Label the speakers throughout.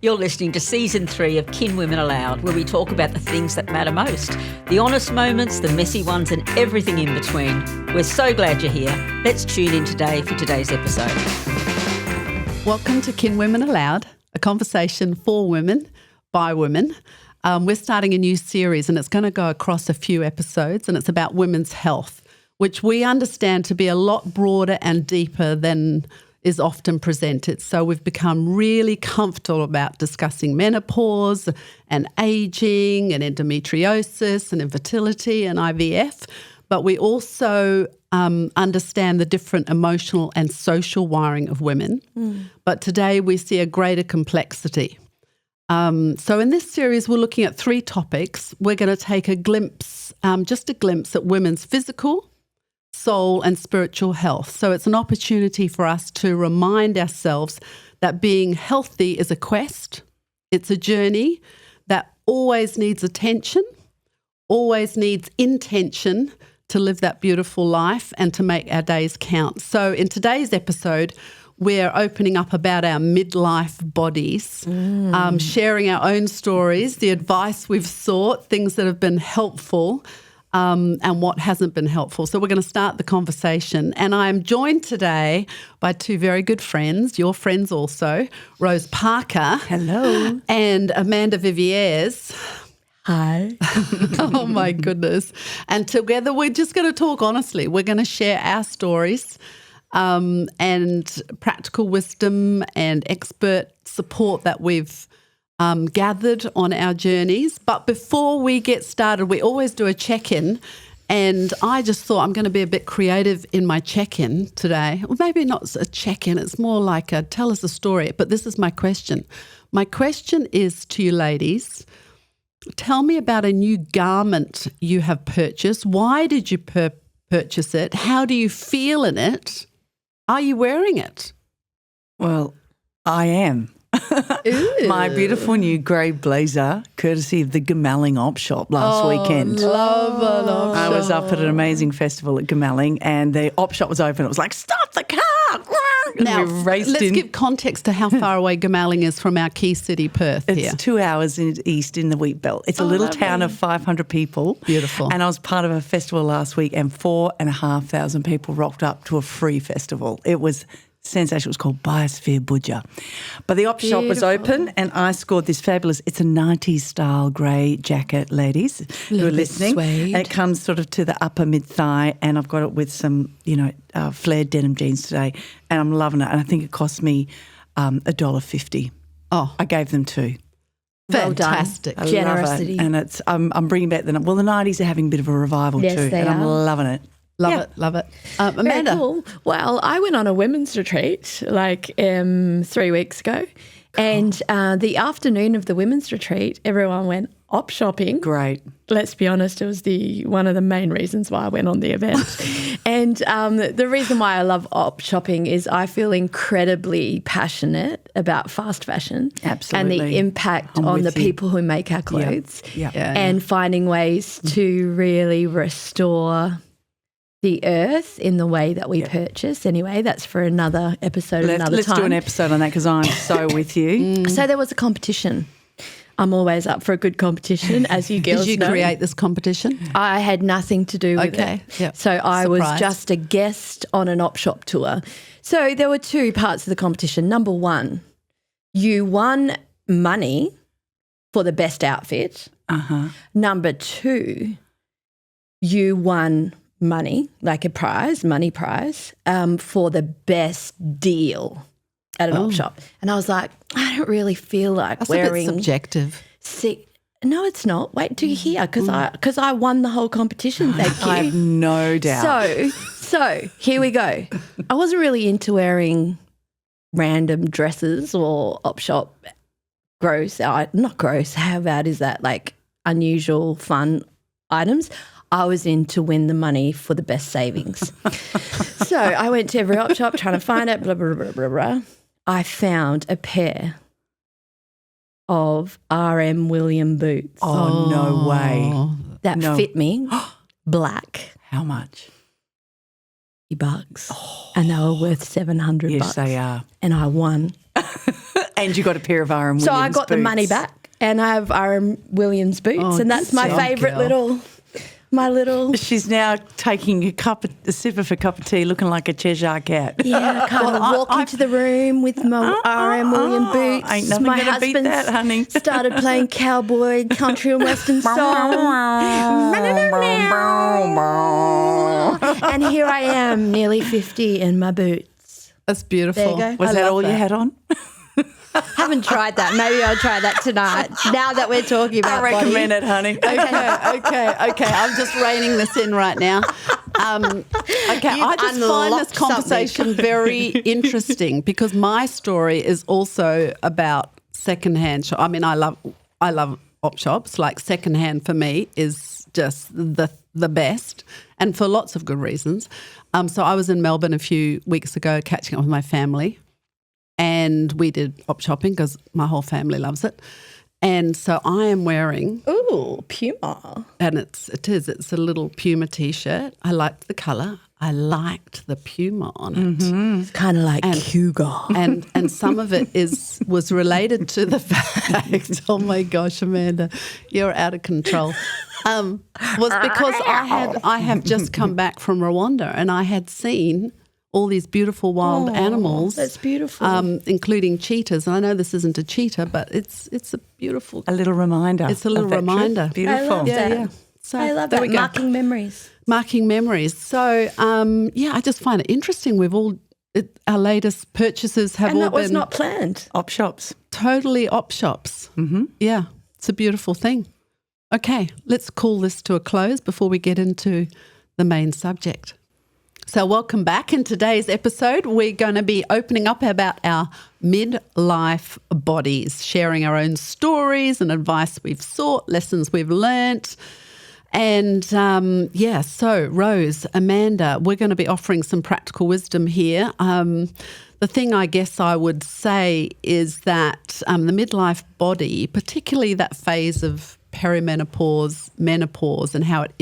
Speaker 1: You're listening to Season 3 of KinWomen Aloud, where we talk about the things that matter most, the honest moments, the messy ones, and everything in between. We're so glad you're here. Let's tune in today for today's episode.
Speaker 2: Welcome to KinWomen Aloud, a conversation for women, by women. We're starting a new series and it's going to go across a few episodes, and it's about women's health, which we understand to be a lot broader and deeper than is often presented. So we've become really comfortable about discussing menopause and aging and endometriosis and infertility and IVF, but we also understand the different emotional and social wiring of women. But today we see a greater complexity. So in this series, we're looking at 3 topics. We're going to take a glimpse, just a glimpse at women's physical, soul and spiritual health. So it's an opportunity for us to remind ourselves that being healthy is a quest. It's a journey that always needs attention, always needs intention to live that beautiful life and to make our days count. So in today's episode, we're opening up about our midlife bodies, sharing our own stories, the advice we've sought, things that have been helpful, and what hasn't been helpful. So we're going to start the conversation. And I'm joined today by 2 very good friends, your friends also, Rose Parker.
Speaker 3: Hello.
Speaker 2: And Amanda Viviers.
Speaker 3: Hi.
Speaker 2: Oh, my goodness. And together we're just going to talk honestly. We're going to share our stories and practical wisdom and expert support that we've gathered on our journeys. But before we get started, we always do a check-in, and I just thought I'm going to be a bit creative in my check-in today. Well, maybe not a check-in, it's more like a tell us a story, but this is my question. My question is to you ladies, tell me about a new garment you have purchased. Why did you purchase it? How do you feel in it? Are you wearing it?
Speaker 3: Well, I am. My beautiful new grey blazer, courtesy of the Gamelling Op Shop last weekend.
Speaker 2: Love an op
Speaker 3: I was
Speaker 2: shop.
Speaker 3: up at an amazing festival at Gamelling and the op shop was open. It was like, stop the car! And
Speaker 2: Now,
Speaker 3: we raced
Speaker 2: let's
Speaker 3: in.
Speaker 2: give context to how far away Gamelling is from our key city, Perth.
Speaker 3: It's
Speaker 2: here.
Speaker 3: 2 hours east in the wheat belt. It's a little town of 500 people.
Speaker 2: Beautiful.
Speaker 3: And I was part of a festival last week and 4,500 people rocked up to a free festival. It was sensational. It was called Biosphere Budja. But the op shop was open and I scored this fabulous, it's a 90s style grey jacket, ladies who are listening.
Speaker 2: Suede.
Speaker 3: And it comes sort of to the upper mid-thigh and I've got it with some, flared denim jeans today and I'm loving it. And I think it cost me $1.50.
Speaker 2: Oh,
Speaker 3: I gave them 2.
Speaker 4: Well done.
Speaker 2: fantastic.
Speaker 3: I
Speaker 4: Generosity.
Speaker 3: love it. And it's I'm bringing back the 90s are having a bit of a revival
Speaker 4: Yes,
Speaker 3: too,
Speaker 4: they
Speaker 3: and I'm
Speaker 4: are.
Speaker 3: loving it.
Speaker 2: Love it. Amanda.
Speaker 4: Very cool. Well, I went on a women's retreat 3 weeks ago, and the afternoon of the women's retreat, everyone went op shopping.
Speaker 3: Great.
Speaker 4: Let's be honest, it was one of the main reasons why I went on the event. And the reason why I love op shopping is I feel incredibly passionate about fast fashion.
Speaker 3: Absolutely.
Speaker 4: And the impact
Speaker 3: I'm
Speaker 4: on the
Speaker 3: with you.
Speaker 4: people who make our clothes.
Speaker 3: Yeah.
Speaker 4: And finding ways to really restore the earth in the way that we purchase. Anyway, that's for another episode another
Speaker 3: Let's
Speaker 4: time.
Speaker 3: do an episode on that because I'm so with you.
Speaker 4: So there was a competition. I'm always up for a good competition, as you girls
Speaker 2: Did you
Speaker 4: know.
Speaker 2: create this competition?
Speaker 4: I had nothing to do with
Speaker 2: Okay,
Speaker 4: it.
Speaker 2: yep.
Speaker 4: So I was
Speaker 2: Surprised.
Speaker 4: just a guest on an op shop tour. So there were 2 parts of the competition. Number 1, you won money for the best outfit. Number 2, you won money, like a money prize, for the best deal at an op shop. And I was like, I don't really feel like
Speaker 2: That's a bit
Speaker 4: wearing
Speaker 2: subjective.
Speaker 4: No, it's not. Wait till you hear, because I won the whole competition. Thank you.
Speaker 3: I have no doubt.
Speaker 4: So here we go. I wasn't really into wearing random dresses or op shop not gross. How bad is that? Like unusual, fun items. I was in to win the money for the best savings. So I went to every op shop trying to find it, blah, blah, blah, blah, blah. I found a pair of RM William boots
Speaker 3: Oh, no way.
Speaker 4: that
Speaker 3: no.
Speaker 4: fit me, black,
Speaker 3: How much?
Speaker 4: $50, and they were worth $700.
Speaker 3: Yes, they are.
Speaker 4: And I won.
Speaker 3: And you got a pair of R.M. Williams
Speaker 4: So I got the
Speaker 3: boots.
Speaker 4: money back and I have R.M. Williams boots, and that's my
Speaker 2: good
Speaker 4: favourite
Speaker 2: girl.
Speaker 4: little.
Speaker 3: She's now taking a sip of a cup of tea looking like a Cheshire cat.
Speaker 4: Yeah, I kind of walk into the room with my R.M. Williams boots.
Speaker 3: Ain't nothing
Speaker 4: my
Speaker 3: gonna beat
Speaker 4: husband
Speaker 3: that, honey.
Speaker 4: started playing cowboy, country and western songs. And here I am, nearly 50 in my boots.
Speaker 2: That's beautiful.
Speaker 4: There you go.
Speaker 3: Was that all you had on?
Speaker 4: Haven't tried that. Maybe I'll try that tonight. Now that we're talking about
Speaker 3: I recommend it, honey.
Speaker 2: Okay. I'm just reining this in right now. I just find this
Speaker 4: unlocked
Speaker 2: conversation very interesting because my story is also about secondhand. I mean, I love op shops. Like secondhand for me is just the best, and for lots of good reasons. So I was in Melbourne a few weeks ago, catching up with my family. And we did op shopping because my whole family loves it. And so I am wearing...
Speaker 4: Ooh, Puma.
Speaker 2: And it's a little Puma T-shirt. I liked the colour. I liked the Puma on it.
Speaker 3: Mm-hmm.
Speaker 4: It's kind of like Cougar.
Speaker 2: And some of it was related to the fact, oh my gosh, Amanda, you're out of control. Was because I have just come back from Rwanda and I had seen all these beautiful wild animals.
Speaker 4: That's beautiful.
Speaker 2: Including cheetahs. And I know this isn't a cheetah, but it's a beautiful.
Speaker 3: A little reminder.
Speaker 2: It's a little
Speaker 3: of that trip.
Speaker 2: reminder.
Speaker 3: Beautiful.
Speaker 4: I love that.
Speaker 2: Yeah. So
Speaker 4: I love
Speaker 2: there
Speaker 4: that.
Speaker 2: we go.
Speaker 4: Marking memories.
Speaker 2: Marking memories. So I just find it interesting. Our latest purchases have
Speaker 4: And
Speaker 2: all
Speaker 4: that was
Speaker 2: been
Speaker 4: not planned.
Speaker 3: Op shops.
Speaker 2: totally op shops. Mm-hmm. Yeah, it's a beautiful thing. Okay, let's call this to a close before we get into the main subject. So welcome back. In today's episode, we're going to be opening up about our midlife bodies, sharing our own stories and advice we've sought, lessons we've learnt. And so Rose, Amanda, we're going to be offering some practical wisdom here. The thing I guess I would say is that the midlife body, particularly that phase of perimenopause, menopause, and how it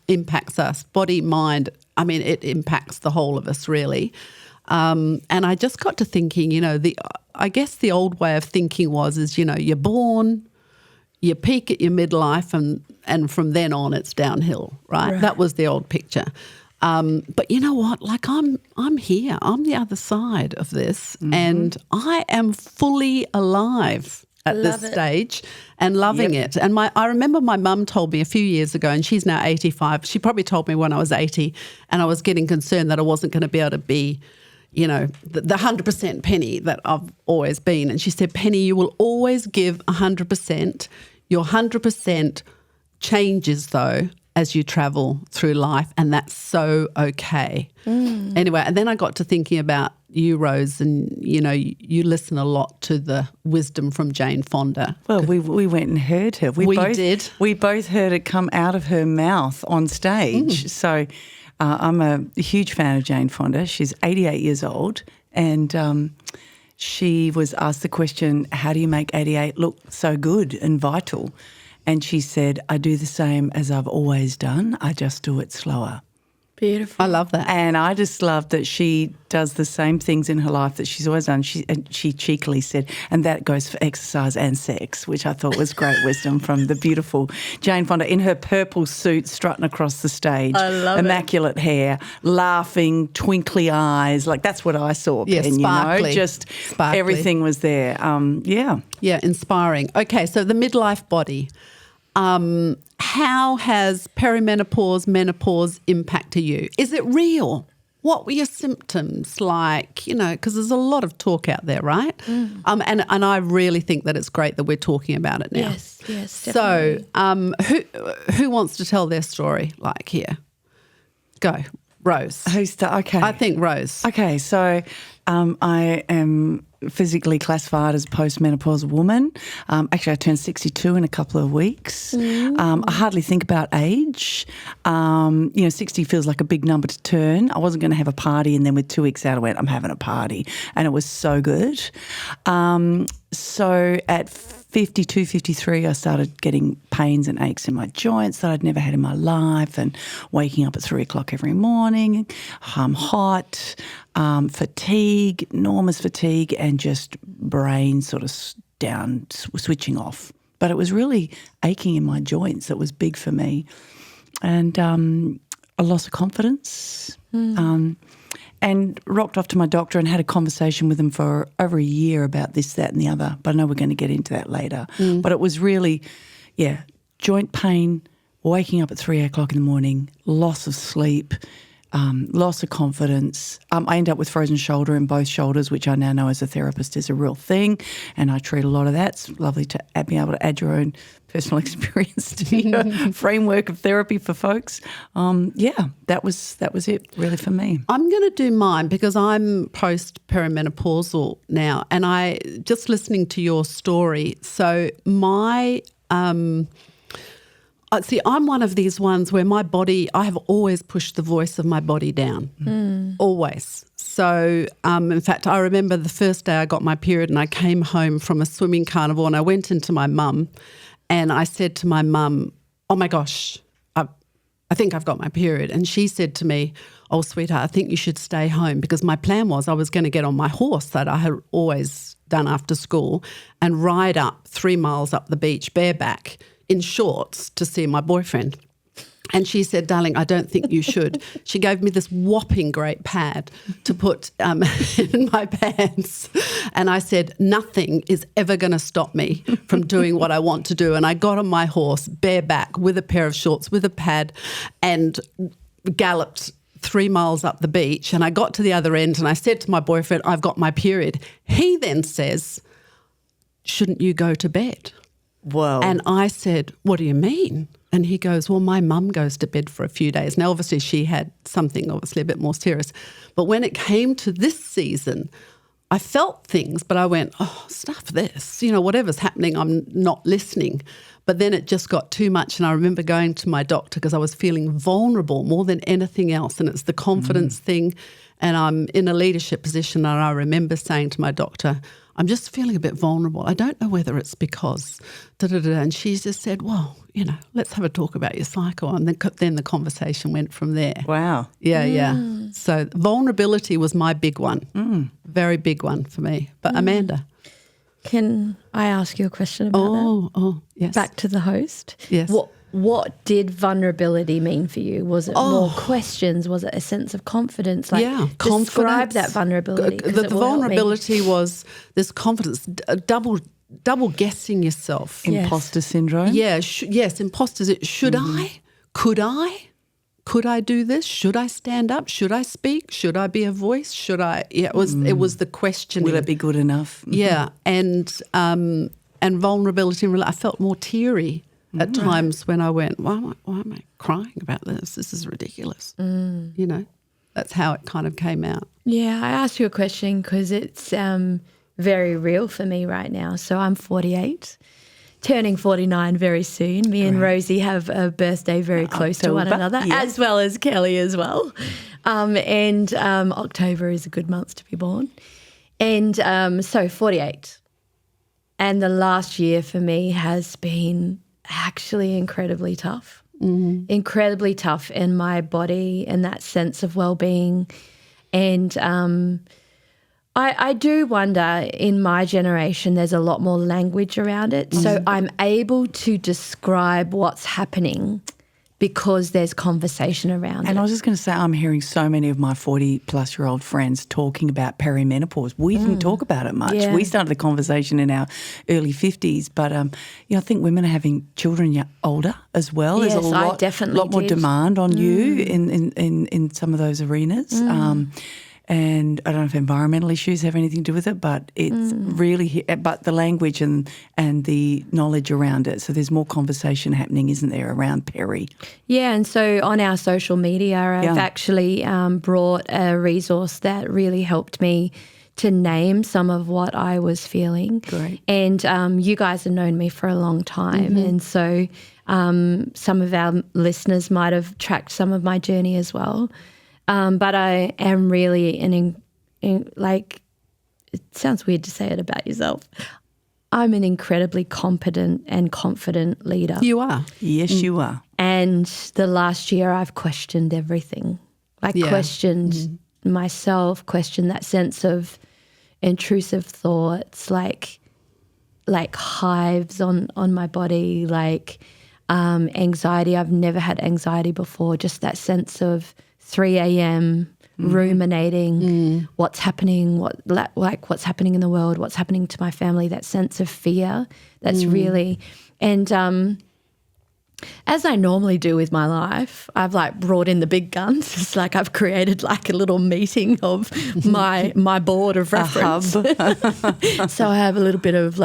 Speaker 2: impacts us, body, mind, I mean, it impacts the whole of us really. And I just got to thinking, I guess the old way of thinking is, you're born, you peak at your midlife and from then on it's downhill, right? That was the old picture. But you know what? Like I'm here. I'm the other side of this and I am fully alive at this stage and loving it. And I remember my mum told me a few years ago, and she's now 85. She probably told me when I was 80 and I was getting concerned that I wasn't going to be able to be, the 100% Penny that I've always been. And she said, Penny, you will always give 100%. Your 100% changes though as you travel through life, and that's so okay. Anyway, and then I got to thinking about you, Rose, and you listen a lot to the wisdom from Jane Fonda.
Speaker 3: Well, we went and heard her. We did. We both heard it come out of her mouth on stage. So I'm a huge fan of Jane Fonda. She's 88 years old, and she was asked the question, how do you make 88 look so good and vital? And she said, I do the same as I've always done. I just do it slower.
Speaker 4: Beautiful.
Speaker 2: I love that.
Speaker 3: And I just love that she does the same things in her life that she's always done. She cheekily said, and that goes for exercise and sex, which I thought was great wisdom from the beautiful Jane Fonda in her purple suit strutting across the stage.
Speaker 4: I love
Speaker 3: immaculate hair, laughing, twinkly eyes. Like that's what I saw,
Speaker 2: Yeah,
Speaker 3: Pen,
Speaker 2: sparkly.
Speaker 3: Just
Speaker 2: Sparkly.
Speaker 3: everything was there.
Speaker 2: Yeah, inspiring. Okay, so the midlife body. How has perimenopause, menopause impacted you? Is it real? What were your symptoms like? Because there's a lot of talk out there, right? And I really think that it's great that we're talking about it now.
Speaker 4: Yes, definitely.
Speaker 2: So, who wants to tell their story? Like here, go, Rose.
Speaker 3: Okay.
Speaker 2: I think Rose.
Speaker 3: Okay, so I am physically classified as a postmenopausal woman. Actually, I turned 62 in a couple of weeks. I hardly think about age. 60 feels like a big number to turn. I wasn't going to have a party, and then with 2 weeks out, I went, I'm having a party. And it was so good. So at 52, 53, I started getting pains and aches in my joints that I'd never had in my life, and waking up at 3 o'clock every morning, hot, fatigue, enormous fatigue, and just brain sort of down, switching off. But it was really aching in my joints that was big for me. And a loss of confidence. And rocked off to my doctor and had a conversation with him for over a year about this, that and the other. But I know we're going to get into that later. But it was really, joint pain, waking up at 3 o'clock in the morning, loss of sleep, loss of confidence. I ended up with frozen shoulder in both shoulders, which I now know as a therapist is a real thing, and I treat a lot of that. It's lovely to be able to add your own personal experience to your framework of therapy for folks. That was it really for me.
Speaker 2: I'm going to do mine because I'm post-perimenopausal now, and I just listening to your story. So my see, I'm one of these ones where my body, I have always pushed the voice of my body down, always. So, in fact, I remember the first day I got my period and I came home from a swimming carnival and I went into my mum and I said to my mum, oh my gosh, I think I've got my period. And she said to me, oh, sweetheart, I think you should stay home, because my plan was I was going to get on my horse that I had always done after school and ride up 3 miles up the beach bareback in shorts to see my boyfriend. And she said, darling, I don't think you should. She gave me this whopping great pad to put in my pants. And I said, nothing is ever going to stop me from doing what I want to do. And I got on my horse bareback with a pair of shorts, with a pad, and galloped 3 miles up the beach. And I got to the other end and I said to my boyfriend, I've got my period. He then says, shouldn't you go to bed?
Speaker 3: Whoa.
Speaker 2: And I said, what do you mean? And he goes, well, my mum goes to bed for a few days. Now, obviously, she had something obviously a bit more serious. But when it came to this season, I felt things, but I went, oh, stuff this. Whatever's happening, I'm not listening. But then it just got too much. And I remember going to my doctor because I was feeling vulnerable more than anything else. And it's the confidence thing. And I'm in a leadership position. And I remember saying to my doctor, I'm just feeling a bit vulnerable. I don't know whether it's because And she just said, well, let's have a talk about your cycle. And then the conversation went from there.
Speaker 3: Wow.
Speaker 2: Yeah. So vulnerability was my big one, very big one for me. But Amanda.
Speaker 4: Can I ask you a question about that?
Speaker 2: Oh, yes.
Speaker 4: Back to the host.
Speaker 2: Yes.
Speaker 4: What did vulnerability mean for you? Was it more questions? Was it a sense of confidence?
Speaker 2: Confidence.
Speaker 4: Describe that vulnerability.
Speaker 2: The vulnerability was this confidence, double guessing yourself.
Speaker 3: Imposter syndrome?
Speaker 2: Yeah, yes, imposters. Should I? Could I? Could I do this? Should I stand up? Should I speak? Should I be a voice? Should I? Yeah, it was the questioning.
Speaker 3: Will it be good enough?
Speaker 2: Yeah, and vulnerability. I felt more teary at times when I went, why am I crying about this? This is ridiculous. That's how it kind of came out.
Speaker 4: Yeah, I asked you a question because it's very real for me right now. So I'm 48, turning 49 very soon. Me and Rosie have a birthday very close to one another, as well as Kelly as well. And October is a good month to be born. And so 48. And the last year for me has been actually incredibly tough. Incredibly tough in my body and that sense of well-being. And I do wonder, in my generation, there's a lot more language around it. So I'm able to describe what's happening because there's conversation around it.
Speaker 3: And I was just going to say, I'm hearing so many of my 40-plus-year-old friends talking about perimenopause. We didn't talk about it much.
Speaker 4: Yeah.
Speaker 3: We started the conversation in our early 50s, but I think women are having children older as well.
Speaker 4: Yes,
Speaker 3: There's a
Speaker 4: I definitely
Speaker 3: lot more
Speaker 4: did.
Speaker 3: demand on you in some of those arenas. And I don't know if environmental issues have anything to do with it, but it's really, but the language and the knowledge around it. So there's more conversation happening, isn't there, around peri?
Speaker 4: Yeah, and so on our social media, I've actually brought a resource that really helped me to name some of what I was feeling.
Speaker 3: Great.
Speaker 4: And you guys have known me for a long time. And so some of our listeners might have tracked some of my journey as well. But I am really, it sounds weird to say it about yourself. I'm an incredibly competent and confident leader.
Speaker 2: You are.
Speaker 3: Yes, you are.
Speaker 4: And the last year I've questioned everything. Questioned myself, questioned that sense of intrusive thoughts, like hives on my body, anxiety. I've never had anxiety before, just that sense of 3 a.m. ruminating, what's happening, what's happening in the world, what's happening to my family, that sense of fear. That's really, and as I normally do with my life, I've brought in the big guns. It's like I've created a little meeting of my board of reference. So I have a little bit of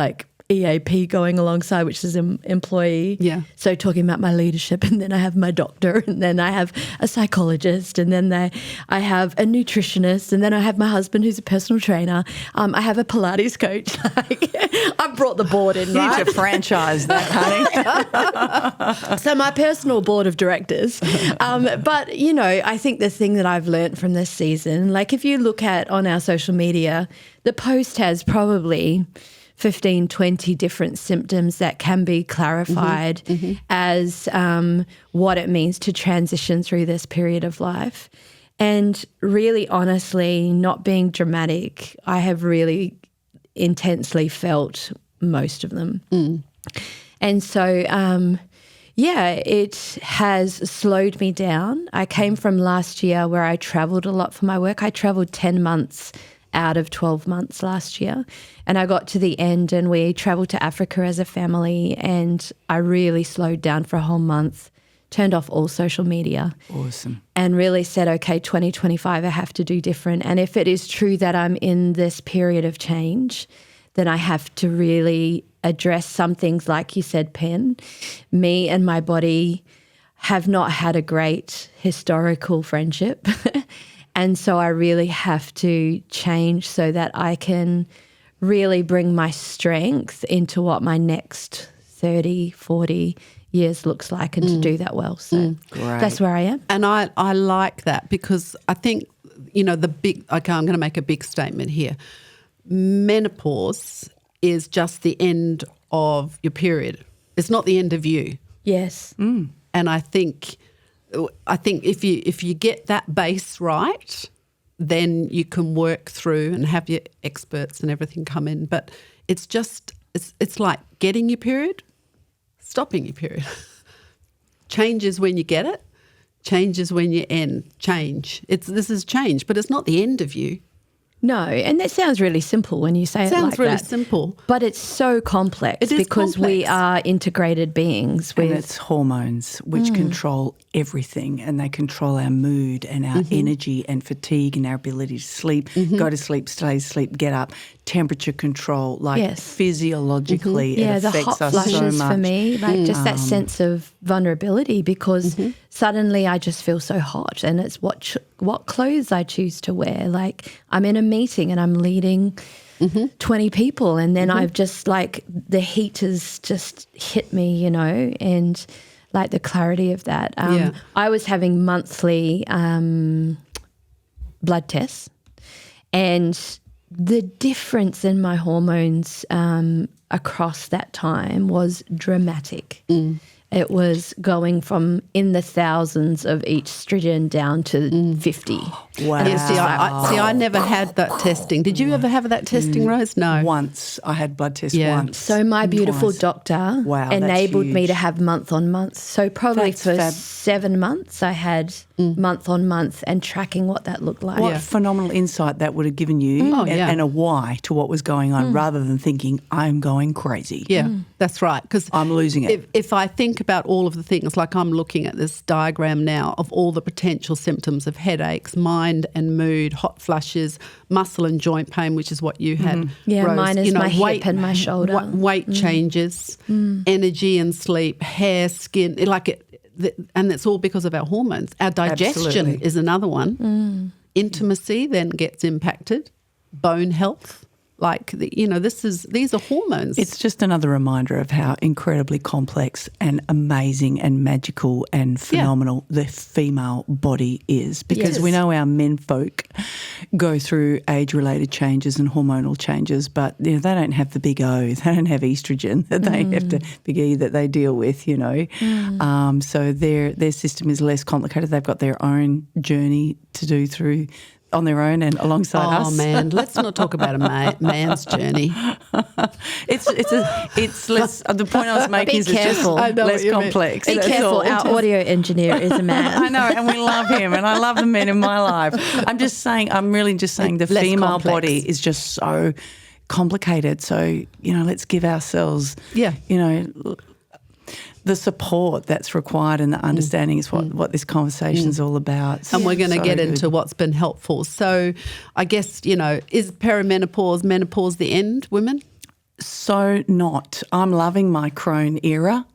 Speaker 4: EAP going alongside, which is employee.
Speaker 2: Yeah.
Speaker 4: So talking about my leadership, and then I have my doctor, and then I have a psychologist, and then I have a nutritionist, and then I have my husband who's a personal trainer. I have a Pilates coach. I've brought the board in, right?
Speaker 3: You need to franchise that, honey.
Speaker 4: So my personal board of directors. But, I think the thing that I've learned from this season, if you look at on our social media, the post has probably 15, 20 different symptoms that can be clarified as what it means to transition through this period of life. And really, honestly, not being dramatic, I have really intensely felt most of them. And so, it has slowed me down. I came from last year where I travelled a lot for my work. I travelled 10 months out of 12 months last year. And I got to the end and we travelled to Africa as a family, and I really slowed down for a whole month, turned off all social media.
Speaker 3: Awesome.
Speaker 4: And really said, okay, 2025, I have to do different. And if it is true that I'm in this period of change, then I have to really address some things like you said, Pen. Me and my body have not had a great historical friendship. And so I really have to change so that I can really bring my strength into what my next 30, 40 years looks like, and to do that well. So that's where I am.
Speaker 2: And I like that, because I think, I'm going to make a big statement here. Menopause is just the end of your period. It's not the end of you.
Speaker 4: Yes.
Speaker 2: And I think if you get that base right, then you can work through and have your experts and everything come in. But it's like getting your period, stopping your period. Changes when you get it, changes when you end. Change. This is change, but it's not the end of you.
Speaker 4: No, and that sounds really simple when you say it like that.
Speaker 2: Sounds really simple.
Speaker 4: But it's so complex.
Speaker 2: It is
Speaker 4: because
Speaker 2: complex.
Speaker 4: we are integrated beings.
Speaker 3: And it's hormones which control everything, and they control our mood and our energy and fatigue and our ability to sleep, go to sleep, stay asleep, get up, temperature control, physiologically it
Speaker 4: the
Speaker 3: affects
Speaker 4: hot
Speaker 3: us
Speaker 4: flushes
Speaker 3: so much.
Speaker 4: for me, just that sense of vulnerability, because suddenly I just feel so hot, and it's what clothes I choose to wear. I'm in a meeting and I'm leading 20 people, and then I've just the heat has just hit me, and the clarity of that. I was having monthly blood tests, and the difference in my hormones across that time was dramatic. It was going from in the thousands of each estrogen down to 50.
Speaker 3: Wow.
Speaker 2: Yeah, I never had that testing. Did you ever have that testing, Rose? No.
Speaker 3: Once. I had blood tests
Speaker 2: Yeah.
Speaker 3: once.
Speaker 4: So my beautiful
Speaker 3: Twice.
Speaker 4: doctor
Speaker 3: Wow, that's
Speaker 4: enabled me
Speaker 3: huge.
Speaker 4: to have month on month. So probably
Speaker 3: That's
Speaker 4: for 7 months I had month on month, and tracking what that looked like.
Speaker 3: What phenomenal insight that would have given you, and a why to what was going on, rather than thinking, I'm going crazy.
Speaker 2: Yeah, that's right. Because
Speaker 3: I'm losing it.
Speaker 2: If I think about all of the things, I'm looking at this diagram now of all the potential symptoms of headaches, mind and mood, hot flushes, muscle and joint pain, which is what you had.
Speaker 4: Yeah,
Speaker 2: Rose.
Speaker 4: mine is my hip and my shoulder.
Speaker 2: Weight changes, energy and sleep, hair, skin, and it's all because of our hormones. Our digestion
Speaker 3: Absolutely.
Speaker 2: is another one. Intimacy then gets impacted, bone health. these are hormones.
Speaker 3: It's just another reminder of how incredibly complex and amazing and magical and phenomenal the female body is, because we know our men folk go through age-related changes and hormonal changes, but they don't have the big O, they don't have estrogen, they have the big E that they deal with, so their system is less complicated. They've got their own journey to do through on their own and alongside us.
Speaker 2: Oh man, let's not talk about a man's journey.
Speaker 3: It's less. The point I was making is it's just less complex.
Speaker 4: Be careful. Our audio engineer is a man.
Speaker 3: I know, and we love him, and I love the men in my life. I'm really just saying the female body is just so complicated. So let's give ourselves, the support that's required and the understanding is what this conversation is all about.
Speaker 2: And we're going to get into what's been helpful. So I guess, is perimenopause, menopause the end, women?
Speaker 3: So not. I'm loving my crone era.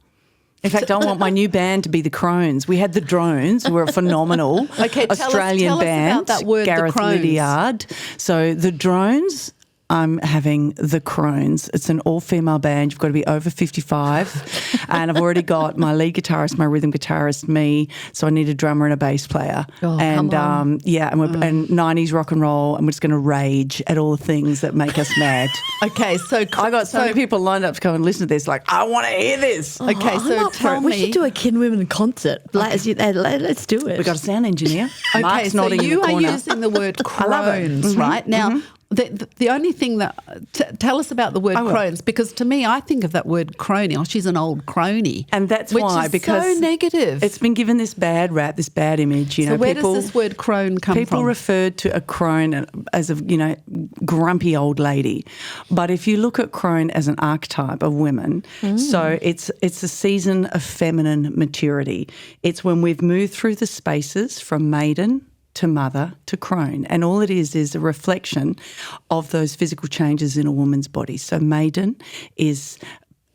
Speaker 3: In fact, I want my new band to be the Crones. We had the Drones, who were a phenomenal Australian band.
Speaker 2: Us about that word,
Speaker 3: Gareth
Speaker 2: the Crones.
Speaker 3: Lydiard. So the Drones, I'm having the Crones. It's an all-female band. You've got to be over 55. And I've already got my lead guitarist, my rhythm guitarist, me. So I need a drummer and a bass player.
Speaker 4: Oh,
Speaker 3: and
Speaker 4: come on.
Speaker 3: and 90s rock and roll. And we're just going to rage at all the things that make us mad.
Speaker 2: Okay, so
Speaker 3: I got so many people lined up to go and listen to this. Like, I want to hear this.
Speaker 2: Okay, so tell me.
Speaker 4: We should do a KinWomen concert. Let's do it.
Speaker 3: We've got a sound engineer.
Speaker 2: Okay,
Speaker 3: Mark's
Speaker 2: so
Speaker 3: nodding in
Speaker 2: you
Speaker 3: the
Speaker 2: are
Speaker 3: corner.
Speaker 2: using the word
Speaker 3: I love it.
Speaker 2: Crohn's, right? Now, the only thing that tell us about the word Crohn's, because to me, I think of that word crony. Oh, she's an old crony,
Speaker 3: and that's
Speaker 2: which
Speaker 3: why
Speaker 2: is
Speaker 3: because
Speaker 2: so negative.
Speaker 3: It's been given this bad rap, this bad image.
Speaker 2: So where does this word crone come from?
Speaker 3: People referred to a crone as a grumpy old lady, but if you look at crone as an archetype of women, so it's a season of feminine maturity. It's when we've moved through the spaces from maiden to mother to crone. And all it is a reflection of those physical changes in a woman's body. So maiden is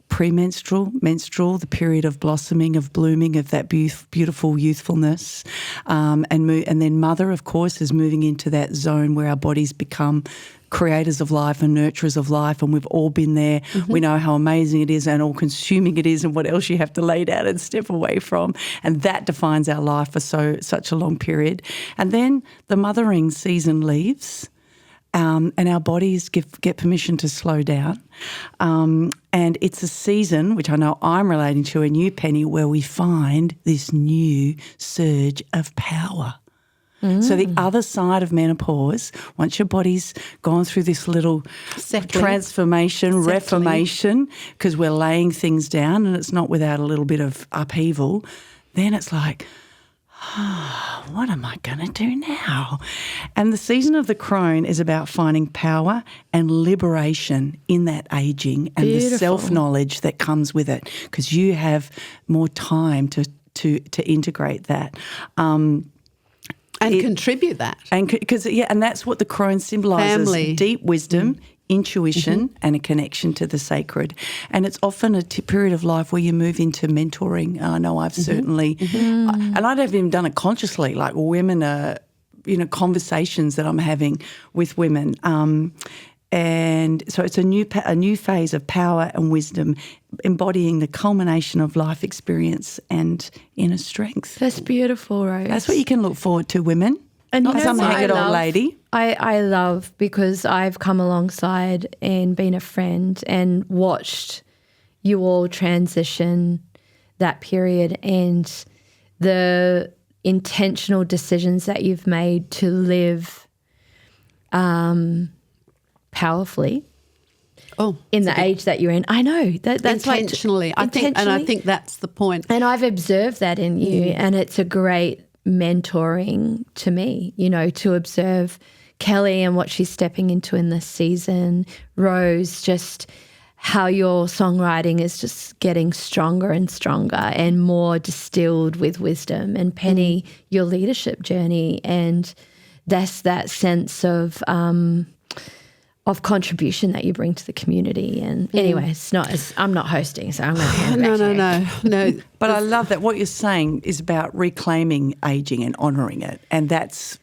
Speaker 3: premenstrual, menstrual, the period of blossoming, of blooming, of that beautiful youthfulness. And then mother, of course, is moving into that zone where our bodies become creators of life and nurturers of life, and we've all been there. We know how amazing it is and all-consuming it is and what else you have to lay down and step away from, and that defines our life for such a long period. And then the mothering season leaves, and our bodies get permission to slow down. And it's a season, which I know I'm relating to, and you, Penny, where we find this new surge of power. So the other side of menopause, once your body's gone through this little transformation, reformation, because we're laying things down and it's not without a little bit of upheaval, then it's like, what am I going to do now? And the season of the crone is about finding power and liberation in that aging and the self-knowledge that comes with it, because you have more time to integrate that.
Speaker 2: And contribute that.
Speaker 3: And and that's what the crone symbolises.
Speaker 2: Family.
Speaker 3: Deep wisdom, intuition and a connection to the sacred. And it's often a period of life where you move into mentoring. I know I've certainly, and I haven't even done it consciously, like women are, conversations that I'm having with women. And so it's a new phase of power and wisdom, embodying the culmination of life experience and inner strength.
Speaker 4: That's beautiful, Rose.
Speaker 3: That's what you can look forward to, women.
Speaker 4: And
Speaker 3: not some haggard old lady.
Speaker 4: I love, because I've come alongside and been a friend and watched you all transition that period, and the intentional decisions that you've made to live powerfully in the age that you're in. I know that's
Speaker 2: intentionally. I think that's the point.
Speaker 4: And I've observed that in you, and it's a great mentoring to me, to observe Kelly and what she's stepping into in this season, Rose, just how your songwriting is just getting stronger and stronger and more distilled with wisdom, and Penny, your leadership journey, and that's that sense of contribution that you bring to the community. And anyway, I'm not hosting, so I'm going to hand it back to you.
Speaker 2: No.
Speaker 3: But I love that what you're saying is about reclaiming aging and honouring it, and that's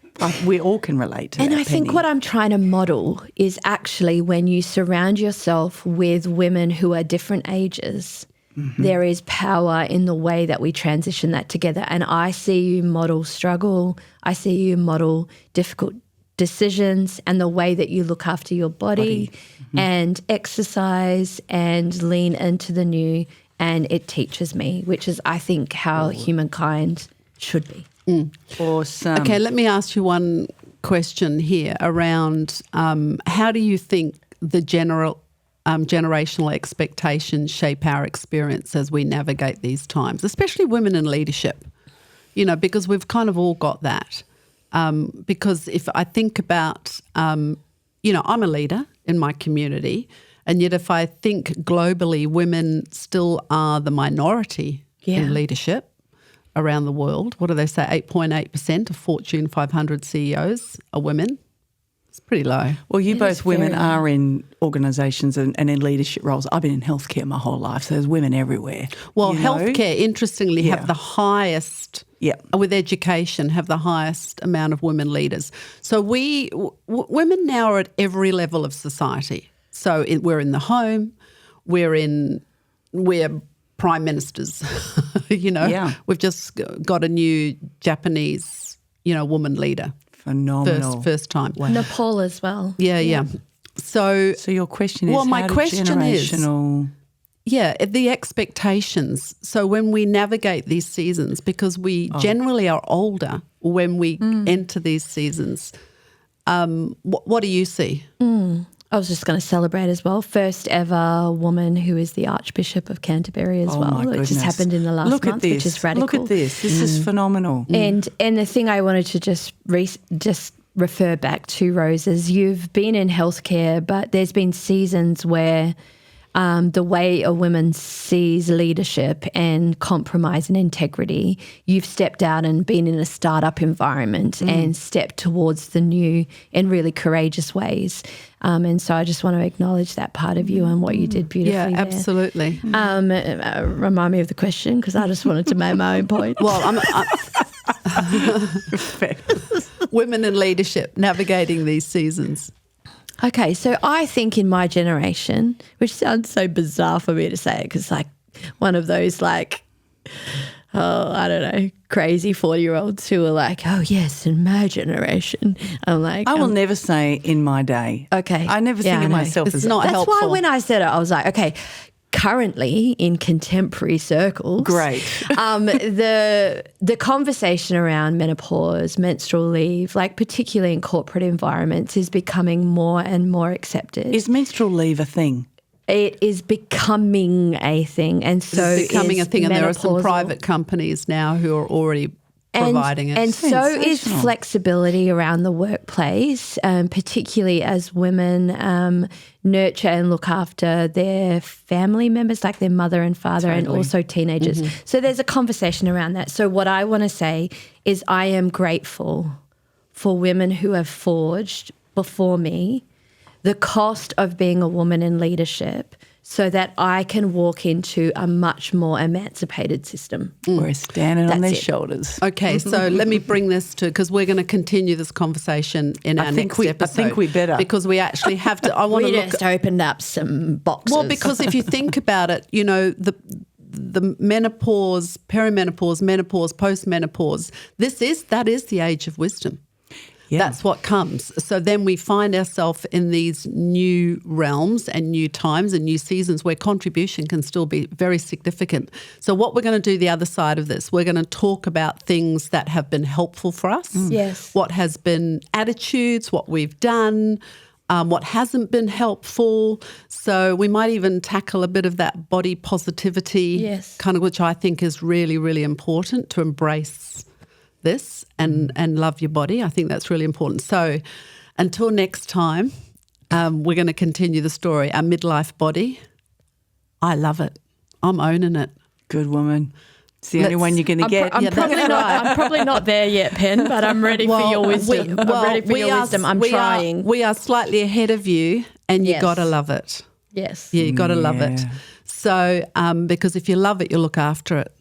Speaker 3: We all can relate to that,
Speaker 4: And I think
Speaker 3: Penny.
Speaker 4: what I'm trying to model is actually when you surround yourself with women who are different ages, there is power in the way that we transition that together. And I see you model struggle. I see you model difficult decisions and the way that you look after your body. And exercise and lean into the new. And it teaches me, which is, I think, how humankind should be.
Speaker 3: Awesome.
Speaker 2: Okay, let me ask you one question here around how do you think the generational expectations shape our experience as we navigate these times, especially women in leadership, because we've kind of all got that. Because if I think about, I'm a leader in my community, and yet if I think globally, women still are the minority in leadership around the world. What do they say? 8.8% of Fortune 500 CEOs are women. It's pretty low.
Speaker 3: Well, you
Speaker 4: It
Speaker 3: both
Speaker 4: is
Speaker 3: women
Speaker 4: very
Speaker 3: are in organisations and in leadership roles. I've been in healthcare my whole life, so there's women everywhere.
Speaker 2: Well,
Speaker 3: you know?
Speaker 2: healthcare, interestingly,
Speaker 3: Yeah.
Speaker 2: have the highest, with education, have the highest amount of women leaders. So women now are at every level of society. So we're in the home, we're prime ministers, We've just got a new Japanese, woman leader.
Speaker 3: Phenomenal.
Speaker 2: First time.
Speaker 3: Wow.
Speaker 4: Nepal as well.
Speaker 2: Yeah. So
Speaker 3: your question is,
Speaker 2: my question is,
Speaker 3: generational...
Speaker 2: the expectations. So when we navigate these seasons, because we generally are older when we enter these seasons, what do you see?
Speaker 4: I was just going to celebrate as well. First ever woman who is the Archbishop of Canterbury as well.
Speaker 3: My
Speaker 4: It just
Speaker 3: goodness.
Speaker 4: happened in the last month, which is radical.
Speaker 3: Look at this. This is phenomenal.
Speaker 4: And the thing I wanted to just refer back to, Rose, is you've been in healthcare, but there's been seasons where the way a woman sees leadership and compromise and integrity, you've stepped out and been in a startup environment and stepped towards the new in really courageous ways. And so I just want to acknowledge that part of you and what you did beautifully there.
Speaker 2: Absolutely.
Speaker 4: Remind me of the question, because I just wanted to make my own point.
Speaker 2: Well, women in leadership navigating these seasons.
Speaker 4: Okay, so I think in my generation, which sounds so bizarre for me to say it, because like one of those crazy 40-year-olds who are like, oh yes, in my generation. I'm like,
Speaker 3: I will never say in my day.
Speaker 4: Okay.
Speaker 3: I never think of myself as
Speaker 2: not
Speaker 4: That's
Speaker 2: helpful.
Speaker 4: why when I said it, I was like, okay, currently in contemporary circles.
Speaker 3: Great.
Speaker 4: The conversation around menopause, menstrual leave, like particularly in corporate environments, is becoming more and more accepted.
Speaker 3: Is menstrual leave a thing?
Speaker 4: It is becoming a thing. And so
Speaker 2: It's becoming
Speaker 4: is
Speaker 2: a thing, and there are some
Speaker 4: menopausal.
Speaker 2: private companies now who are already providing it.
Speaker 4: And so is
Speaker 3: Sensational.
Speaker 4: flexibility around the workplace, particularly as women nurture and look after their family members, like their mother and father, and also teenagers. So there's a conversation around that. So what I want to say is I am grateful for women who have forged before me the cost of being a woman in leadership, so that I can walk into a much more emancipated system.
Speaker 3: We're standing on
Speaker 4: That's
Speaker 3: their
Speaker 4: it.
Speaker 3: shoulders.
Speaker 2: Okay, so let me bring this to, because we're going to continue this conversation in our next episode.
Speaker 3: I think we better.
Speaker 2: Because we actually have to, I want
Speaker 4: We
Speaker 2: to look
Speaker 4: just opened up some boxes.
Speaker 2: well, because if you think about it, the menopause, perimenopause, menopause, postmenopause, that is the age of wisdom.
Speaker 3: Yeah.
Speaker 2: That's what comes. So then we find ourselves in these new realms and new times and new seasons where contribution can still be very significant. So what we're going to do the other side of this, we're going to talk about things that have been helpful for us.
Speaker 4: Yes.
Speaker 2: What has been attitudes, what we've done, what hasn't been helpful. So we might even tackle a bit of that body positivity,
Speaker 4: Yes.
Speaker 2: kind of, which I think is really, really important to embrace this and love your body. I think that's really important. So until next time, we're going to continue the story. Our midlife body, I love it. I'm owning it.
Speaker 3: Good woman. It's the only one you're going to get.
Speaker 4: I'm probably not there yet, Pen, but I'm ready for your wisdom. I'm ready for your wisdom. I'm trying.
Speaker 2: We are slightly ahead of you, and you
Speaker 4: Yes.
Speaker 2: got to love it.
Speaker 4: Yes.
Speaker 2: Yeah, you got to love it.
Speaker 3: Yeah.
Speaker 2: So because if you love it, you'll look after it.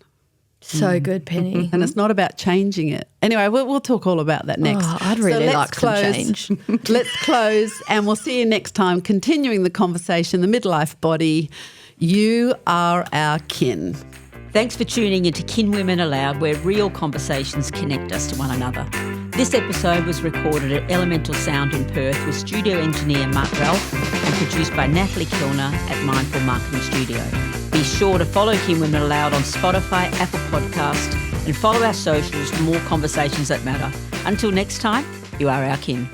Speaker 4: So good, Penny.
Speaker 2: And it's not about changing it. Anyway, we'll talk all about that next.
Speaker 4: Oh, I'd really like some change.
Speaker 2: Let's close, and we'll see you next time, continuing the conversation, the midlife body. You are our kin.
Speaker 1: Thanks for tuning into KinWomen Aloud, where real conversations connect us to one another. This episode was recorded at Elemental Sound in Perth with studio engineer Mark Ralph and produced by Natalie Kilner at Mindful Marketing Studio. Be sure to follow KinWomen Aloud on Spotify, Apple Podcast, and follow our socials for more conversations that matter. Until next time, you are our kin.